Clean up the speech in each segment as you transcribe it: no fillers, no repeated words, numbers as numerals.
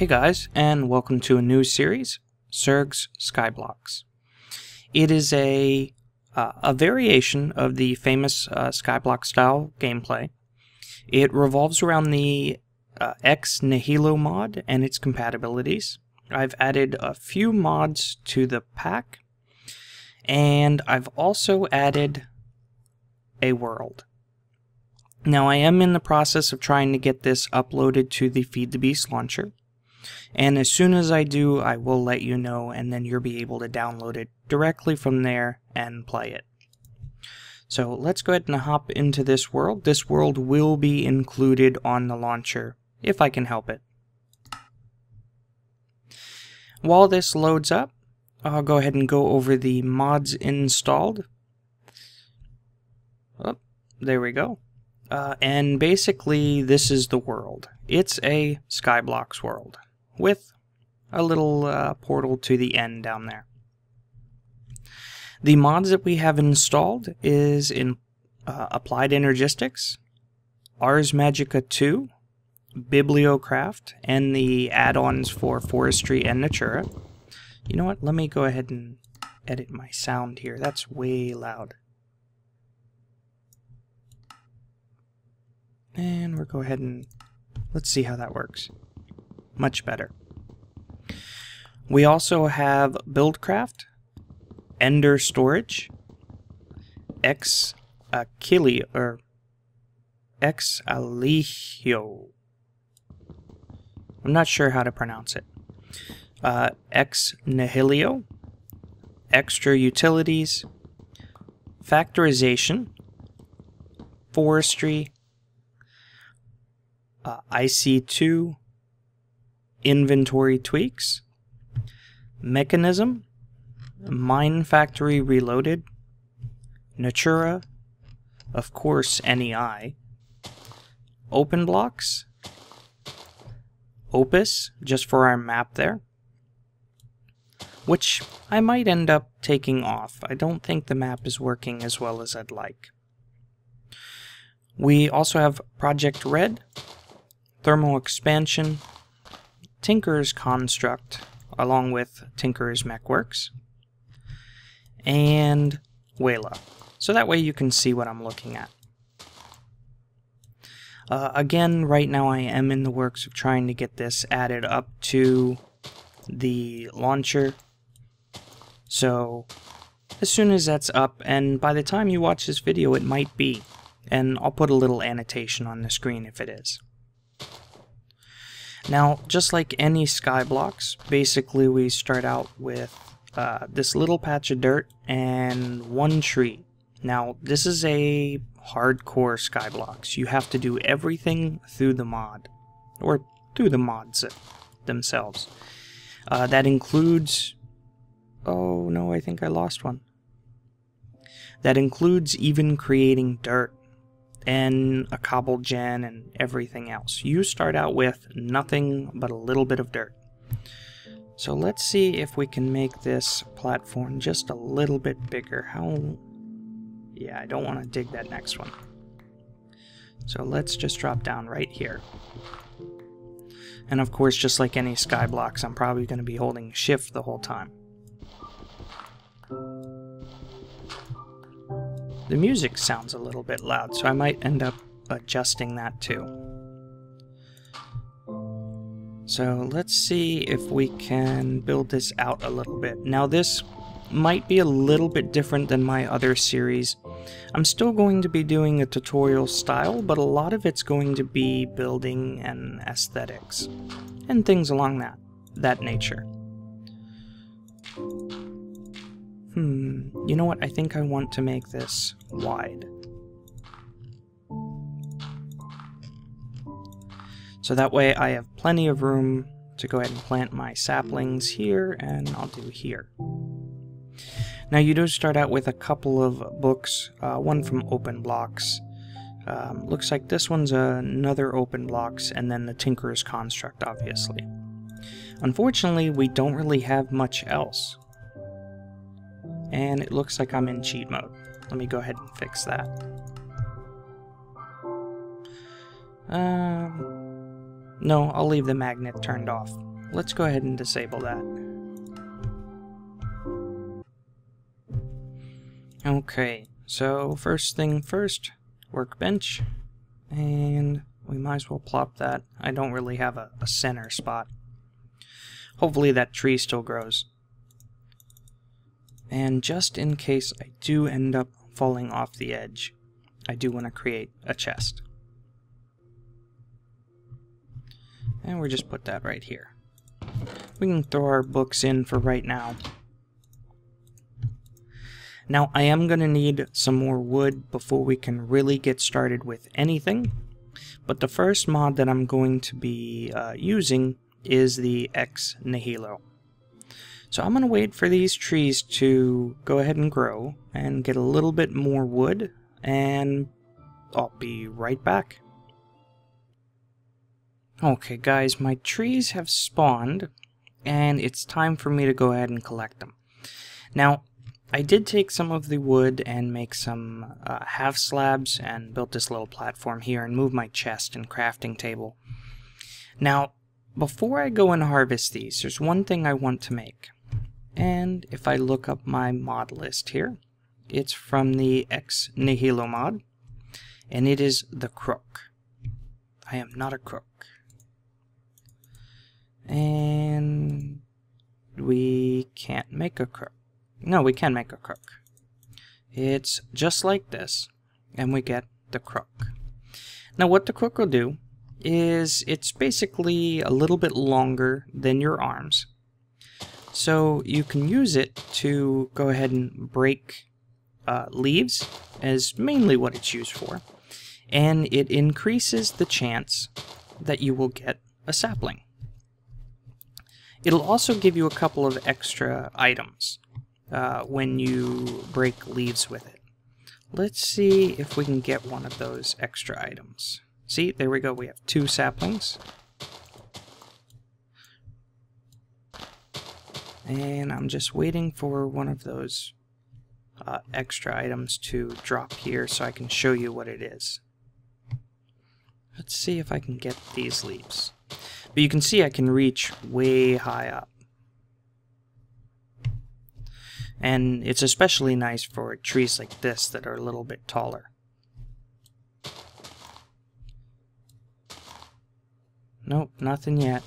Hey guys, and welcome to a new series, Surg's Skyblocks. It is a variation of the famous Skyblock style gameplay. It revolves around the Nihilo mod and its compatibilities. I've added a few mods to the pack, and I've also added a world. Now I am in the process of trying to get this uploaded to the Feed the Beast launcher. And as soon as I do, I will let you know, and then you'll be able to download it directly from there and play it. So let's go ahead and hop into this world. This world will be included on the launcher, if I can help it. While this loads up, I'll go ahead and go over the mods installed. Oh, there we go. And basically, this is the world. It's a Skyblock's world, with a little portal to the end down there. The mods that we have installed is in Applied Energistics, Ars Magica 2, Bibliocraft, and the add-ons for Forestry and Natura. You know what? Let me go ahead and edit my sound here. That's way loud. And we'll go ahead and let's see how that works. Much better. We also have Buildcraft, Ender Storage, Aliquo. I'm not sure how to pronounce it. Nihilo, Extra Utilities, Factorization, Forestry, IC2, Inventory Tweaks, Mekanism, MineFactoryReloaded, Natura, of course NEI, OpenBlocks, Opis, just for our map there, which I might end up taking off. I don't think the map is working as well as I'd like. We also have Project Red, Thermal Expansion, Tinker's Construct, along with Tinker's Mechworks, and WAILA. So that way you can see what I'm looking at. Again, right now I am in the works of trying to get this added up to the launcher. So as soon as that's up, and by the time you watch this video it might be, and I'll put a little annotation on the screen if it is. Now, just like any Skyblocks, basically we start out with this little patch of dirt and one tree. Now, this is a hardcore Skyblocks. You have to do everything through the mod, or through the mods themselves. That includes... oh no, I think I lost one. That includes even creating dirt and a cobble gen and everything else. You start out with nothing but a little bit of dirt. So let's see if we can make this platform just a little bit bigger. How... yeah, I don't want to dig that next one. So let's just drop down right here. And of course, just like any Skyblocks, I'm probably going to be holding shift the whole time. The music sounds a little bit loud, so I might end up adjusting that too. So let's see if we can build this out a little bit. Now this might be a little bit different than my other series. I'm still going to be doing a tutorial style, but a lot of it's going to be building and aesthetics and things along that nature. You know what? I think I want to make this wide. So that way I have plenty of room to go ahead and plant my saplings here, and I'll do here. Now you do start out with a couple of books, one from OpenBlocks. Looks like this one's another OpenBlocks, and then the Tinker's Construct, obviously. Unfortunately, we don't really have much else. And it looks like I'm in cheat mode. Let me go ahead and fix that. No, I'll leave the magnet turned off. let's go ahead and disable that. Okay, so first thing first, workbench, and we might as well plop that. I don't really have a center spot. Hopefully that tree still grows. And just in case I do end up falling off the edge, I do want to create a chest. And we'll just put that right here. We can throw our books in for right now. Now I am going to need some more wood before we can really get started with anything. But the first mod that I'm going to be using is the Nihilo. So I'm going to wait for these trees to go ahead and grow and get a little bit more wood, and I'll be right back. Okay guys, my trees have spawned and it's time for me to go ahead and collect them. Now, I did take some of the wood and make some half slabs and built this little platform here and move my chest and crafting table. Now, before I go and harvest these, there's one thing I want to make. And if I look up my mod list here, it's from the Nihilo mod, and it is the crook. I am not a crook. And we can't make a crook. No, we can make a crook. It's just like this, and we get the crook. Now what the crook will do is it's basically a little bit longer than your arms. So you can use it to go ahead and break leaves, as mainly what it's used for. And it increases the chance that you will get a sapling. It'll also give you a couple of extra items when you break leaves with it. Let's see if we can get one of those extra items. See, there we go, we have 2 saplings. And I'm just waiting for one of those extra items to drop here so I can show you what it is. Let's see if I can get these leaves. But you can see I can reach way high up. And it's especially nice for trees like this that are a little bit taller. Nope, nothing yet.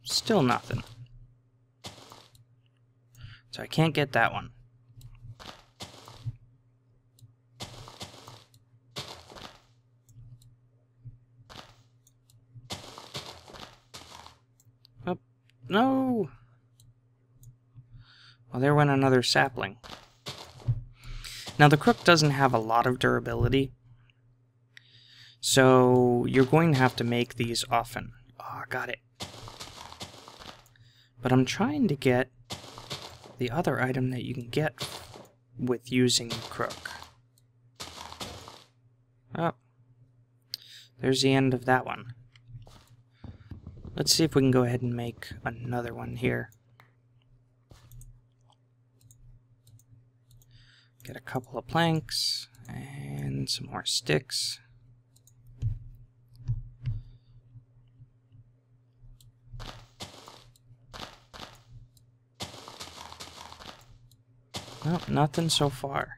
Still nothing. So I can't get that one. Oh, no! Well, there went another sapling. Now the crook doesn't have a lot of durability, so you're going to have to make these often. Oh, I got it. But I'm trying to get the other item that you can get with using the crook. Oh, there's the end of that one. Let's see if we can go ahead and make another one here. Get a couple of planks and some more sticks. Nope, nothing so far.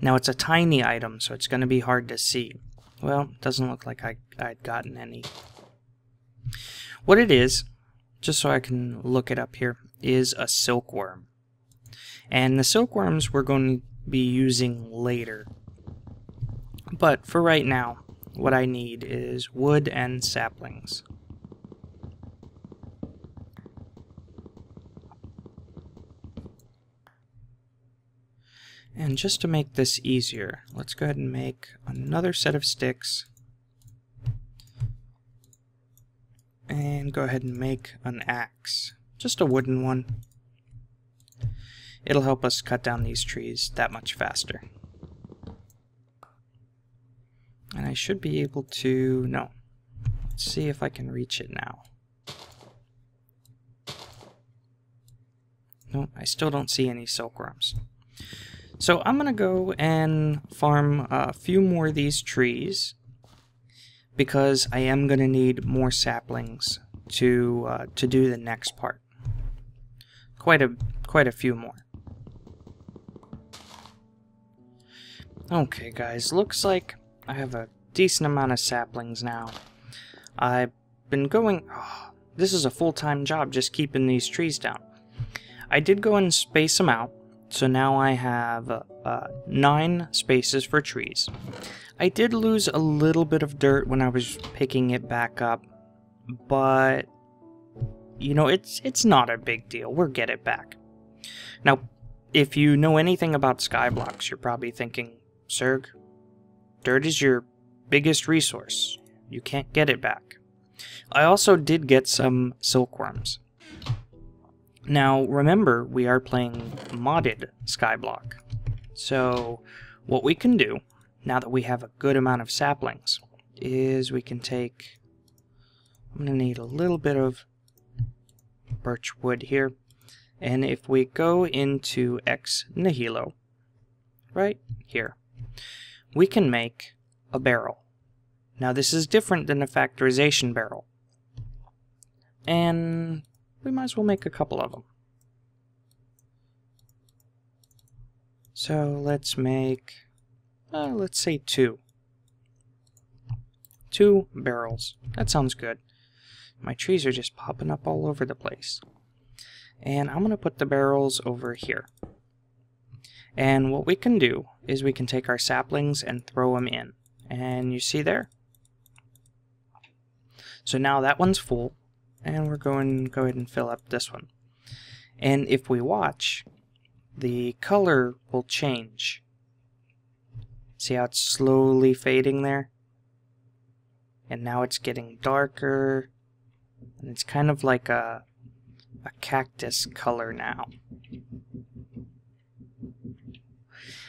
Now it's a tiny item, so it's going to be hard to see. Well, it doesn't look like I'd gotten any. What it is, just so I can look it up here, is a silkworm. And the silkworms we're going to be using later. But for right now, what I need is wood and saplings. And just to make this easier, let's go ahead and make another set of sticks. And go ahead and make an axe. Just a wooden one. It'll help us cut down these trees that much faster. And I should be able to... no. Let's see if I can reach it now. Nope, I still don't see any silkworms. So I'm gonna go and farm a few more of these trees because I am gonna need more saplings to do the next part. Quite a few more. Okay, guys, looks like I have a decent amount of saplings now. I've been going. Oh, this is a full-time job just keeping these trees down. I did go and space them out. So now I have 9 spaces for trees. I did lose a little bit of dirt when I was picking it back up, but you know, it's not a big deal. We'll get it back. Now, if you know anything about Skyblocks, you're probably thinking, Surg, dirt is your biggest resource. You can't get it back. I also did get some silkworms. Now, remember, we are playing modded Skyblock. So, what we can do, now that we have a good amount of saplings, is we can take... I'm going to need a little bit of birch wood here. And if we go into X Nihilo, right here, we can make a barrel. Now, this is different than a factorization barrel. And we might as well make a couple of them. So let's make, let's say 2. 2 barrels. That sounds good. My trees are just popping up all over the place. And I'm going to put the barrels over here. And what we can do is we can take our saplings and throw them in. And you see there? So now that one's full. And we're going to go ahead and fill up this one. And if we watch, the color will change. See how it's slowly fading there? And now it's getting darker. And it's kind of like a cactus color now.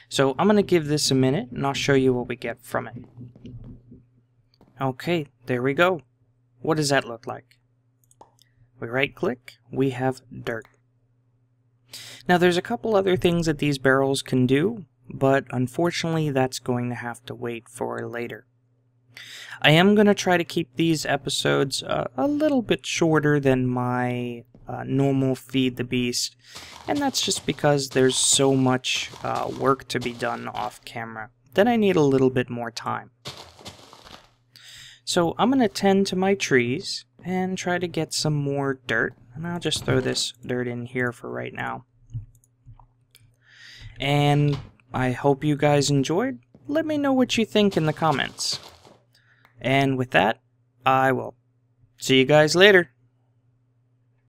So I'm going to give this a minute and I'll show you what we get from it. Okay, there we go. What does that look like? We right click, we have dirt. Now there's a couple other things that these barrels can do, but unfortunately that's going to have to wait for later. I am going to try to keep these episodes a little bit shorter than my normal Feed the Beast, and that's just because there's so much work to be done off camera that I need a little bit more time. So I'm going to tend to my trees and try to get some more dirt, and I'll just throw this dirt in here for right now. And I hope you guys enjoyed. Let me know what you think in the comments. And with that, I will see you guys later.